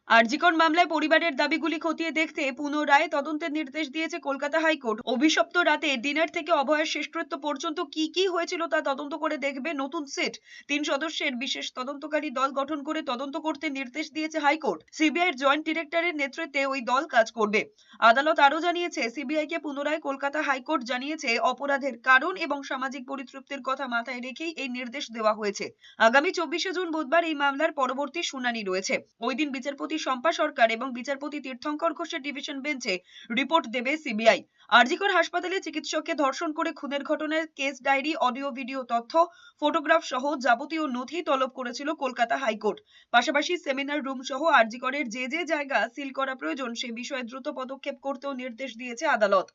আরজিকর মামলায় পরিবারের দাবিগুলি খতিয়ে দেখতে পুনরায় তদন্তের নির্দেশ দিয়েছে কলকাতা হাইকোর্ট। অভিশপ্ত রাতে ডিনার থেকে অভয়ের শেষকৃত্য পর্যন্ত কি কি হয়েছিল তা তদন্ত করে দেখবে নতুন সেট। 3 সদস্যের বিশেষ তদন্তকারী দল গঠন করে তদন্ত করতে নির্দেশ দিয়েছে হাইকোর্ট। সিবিআইয়ের জয়েন্ট ডিরেক্টরের নেতৃত্বে ওই দল কাজ করবে। আদালত আরও জানিয়েছে, সিবিআইকে পুনরায় কলকাতা হাইকোর্ট জানিয়েছে অপরাধের কারণ এবং সামাজিক পরিতৃপ্তির কথা মাথায় রেখেই এই নির্দেশ দেওয়া হয়েছে। আগামী 24শে জুন বুধবার এই মামলার পরবর্তী শুনানি রয়েছে। ওই দিন বিচারপতি শম্পা সরকার এবং বিচারপতি তীর্থঙ্কর ঘোষের ডিভিশন বেঞ্চে রিপোর্ট দেবে সিবিআই। আরজিকর হাসপাতালে চিকিৎসককে ধর্ষণ করে খুনের ঘটনার কেস ডায়েরি, অডিও ভিডিও তথ্য, ফটোগ্রাফ সহ যাবতীয় নথি তলব করেছিল কলকাতা হাইকোর্ট। পাশাপাশি সেমিনার রুম সহ আরজিকরের যে যে জায়গা সিল করা প্রয়োজন সে বিষয়ে দ্রুত পদক্ষেপ করতেও নির্দেশ দিয়েছে আদালত।